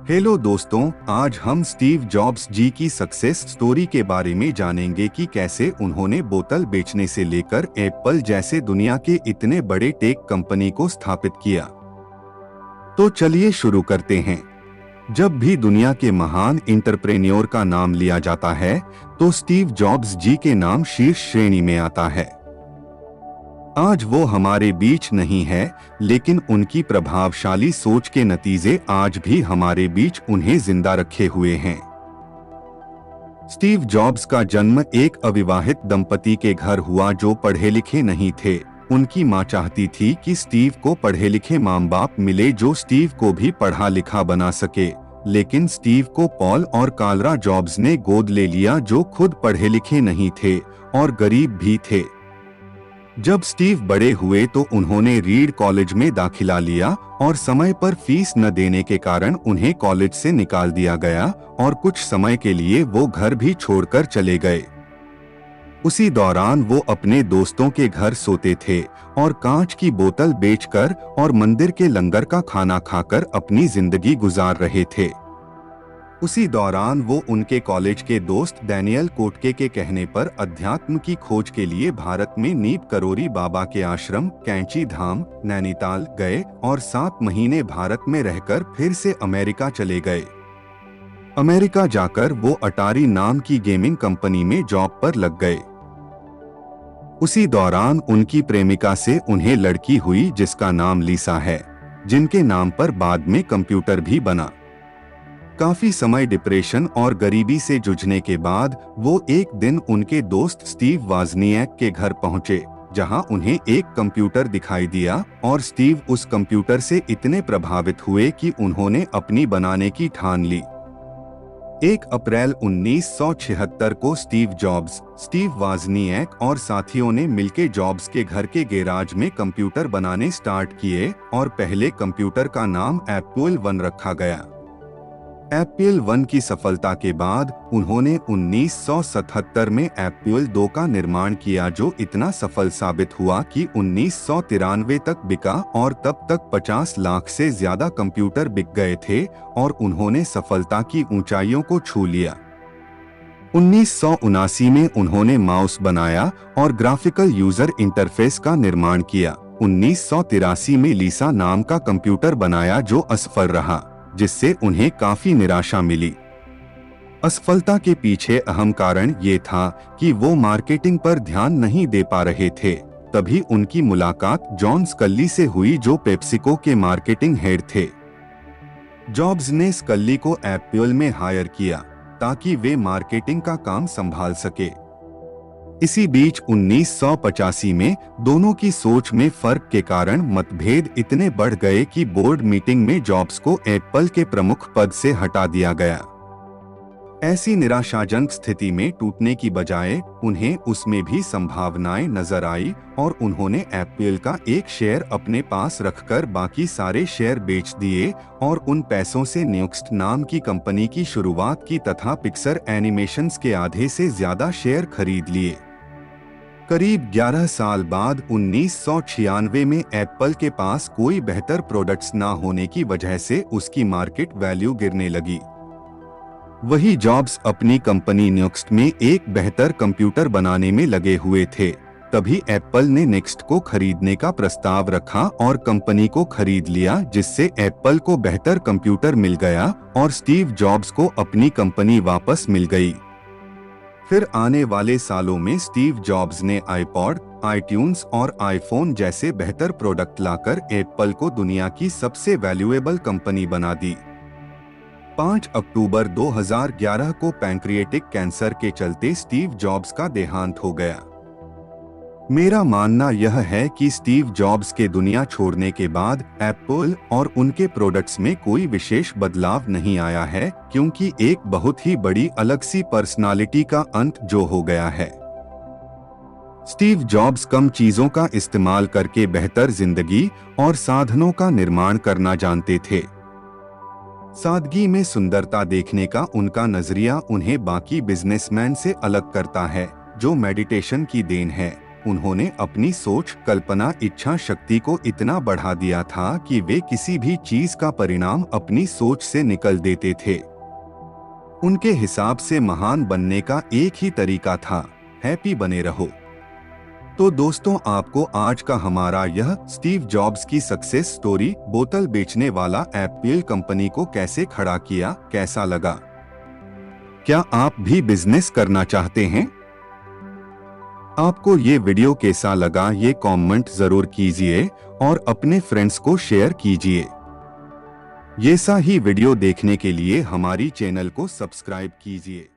Hello दोस्तों, आज हम स्टीव जॉब्स जी की सक्सेस स्टोरी के बारे में जानेंगे कि कैसे उन्होंने बोतल बेचने से लेकर एप्पल जैसे दुनिया के इतने बड़े टेक कंपनी को स्थापित किया। तो चलिए शुरू करते हैं। जब भी दुनिया के महान एंटरप्रेन्योर का नाम लिया जाता है तो स्टीव जॉब्स जी के नाम शीर्ष श्रेणी में आता है। आज वो हमारे बीच नहीं है, लेकिन उनकी प्रभावशाली सोच के नतीजे आज भी हमारे बीच उन्हें जिंदा रखे हुए हैं। स्टीव जॉब्स का जन्म एक अविवाहित दंपति के घर हुआ जो पढ़े लिखे नहीं थे। उनकी मां चाहती थी कि स्टीव को पढ़े लिखे माँ बाप मिले जो स्टीव को भी पढ़ा लिखा बना सके, लेकिन स्टीव को पॉल और कार्ला जॉब्स ने गोद ले लिया जो खुद पढ़े लिखे नहीं थे और गरीब भी थे। जब स्टीव बड़े हुए तो उन्होंने रीड कॉलेज में दाखिला लिया और समय पर फीस न देने के कारण उन्हें कॉलेज से निकाल दिया गया और कुछ समय के लिए वो घर भी छोड़कर चले गए। उसी दौरान वो अपने दोस्तों के घर सोते थे और कांच की बोतल बेचकर और मंदिर के लंगर का खाना खाकर अपनी जिंदगी गुजार रहे थे। उसी दौरान वो उनके कॉलेज के दोस्त डैनियल कोटके के कहने पर अध्यात्म की खोज के लिए भारत में नीप करोरी बाबा के आश्रम कैंची धाम नैनीताल गए और 7 महीने भारत में रहकर फिर से अमेरिका चले गए। अमेरिका जाकर वो अटारी नाम की गेमिंग कंपनी में जॉब पर लग गए। उसी दौरान उनकी प्रेमिका से उन्हें लड़की हुई जिसका नाम लीसा है, जिनके नाम पर बाद में कंप्यूटर भी बना। काफी समय डिप्रेशन और गरीबी से जूझने के बाद वो एक दिन उनके दोस्त स्टीव वाजनिएक के घर पहुंचे, जहां उन्हें एक कंप्यूटर दिखाई दिया और स्टीव उस कंप्यूटर से इतने प्रभावित हुए कि उन्होंने अपनी बनाने की ठान ली। 1 अप्रैल 1976 को स्टीव जॉब्स, स्टीव वाजनिएक और साथियों ने मिलकर जॉब्स के घर के गैराज में कंप्यूटर बनाने स्टार्ट किए और पहले कंप्यूटर का नाम एप्पल 1 रखा गया। एप्पल 1 की सफलता के बाद उन्होंने 1977 में एप्पल 2 का निर्माण किया जो इतना सफल साबित हुआ कि 1993 तक बिका और तब तक 50 लाख से ज्यादा कंप्यूटर बिक गए थे और उन्होंने सफलता की ऊंचाइयों को छू लिया। 1979 में उन्होंने माउस बनाया और ग्राफिकल यूजर इंटरफेस का निर्माण किया। 1983 में लीसा नाम का कंप्यूटर बनाया जो असफल रहा, जिससे उन्हें काफी निराशा मिली। असफलता के पीछे अहम कारण ये था कि वो मार्केटिंग पर ध्यान नहीं दे पा रहे थे। तभी उनकी मुलाकात जॉन स्कल्ली से हुई जो पेप्सिको के मार्केटिंग हेड थे। जॉब्स ने स्कल्ली को एप्पल में हायर किया ताकि वे मार्केटिंग का काम संभाल सके। इसी बीच 1985 में दोनों की सोच में फर्क के कारण मतभेद इतने बढ़ गए कि बोर्ड मीटिंग में जॉब्स को एप्पल के प्रमुख पद से हटा दिया गया। ऐसी निराशाजनक स्थिति में टूटने की बजाय उन्हें उसमें भी संभावनाएं नजर आई और उन्होंने एप्पल का एक शेयर अपने पास रखकर बाकी सारे शेयर बेच दिए और उन पैसों से नेक्स्ट नाम की कंपनी की शुरुआत की तथा पिक्सर एनिमेशंस के आधे से ज्यादा शेयर खरीद लिए। करीब 11 साल बाद 1996 में एप्पल के पास कोई बेहतर प्रोडक्ट्स ना होने की वजह से उसकी मार्केट वैल्यू गिरने लगी। वही जॉब्स अपनी कंपनी नेक्स्ट में एक बेहतर कंप्यूटर बनाने में लगे हुए थे। तभी एप्पल ने नेक्स्ट को खरीदने का प्रस्ताव रखा और कंपनी को खरीद लिया, जिससे एप्पल को बेहतर कंप्यूटर मिल गया और स्टीव जॉब्स को अपनी कंपनी वापस मिल गई। फिर आने वाले सालों में स्टीव जॉब्स ने आईपॉड, आईट्यून्स और आईफोन जैसे बेहतर प्रोडक्ट लाकर एप्पल को दुनिया की सबसे वैल्यूएबल कंपनी बना दी। 5 अक्टूबर 2011 को पैंक्रिएटिक कैंसर के चलते स्टीव जॉब्स का देहांत हो गया। मेरा मानना यह है कि स्टीव जॉब्स के दुनिया छोड़ने के बाद एप्पल और उनके प्रोडक्ट्स में कोई विशेष बदलाव नहीं आया है, क्योंकि एक बहुत ही बड़ी अलग सी पर्सनालिटी का अंत जो हो गया है। स्टीव जॉब्स कम चीजों का इस्तेमाल करके बेहतर जिंदगी और साधनों का निर्माण करना जानते थे। सादगी में सुंदरता देखने का उनका नजरिया उन्हें बाकी बिजनेसमैन से अलग करता है, जो मेडिटेशन की देन है। उन्होंने अपनी सोच, कल्पना, इच्छा शक्ति को इतना बढ़ा दिया था कि वे किसी भी चीज का परिणाम अपनी सोच से निकल देते थे। उनके हिसाब से महान बनने का एक ही तरीका था, हैप्पी बने रहो। तो दोस्तों, आपको आज का हमारा यह स्टीव जॉब्स की सक्सेस स्टोरी, बोतल बेचने वाला एप्पल कंपनी को कैसे खड़ा किया, कैसा लगा? क्या आप भी बिजनेस करना चाहते हैं? आपको ये वीडियो कैसा लगा ये कमेंट जरूर कीजिए और अपने फ्रेंड्स को शेयर कीजिए। ये सा ही वीडियो देखने के लिए हमारी चैनल को सब्सक्राइब कीजिए।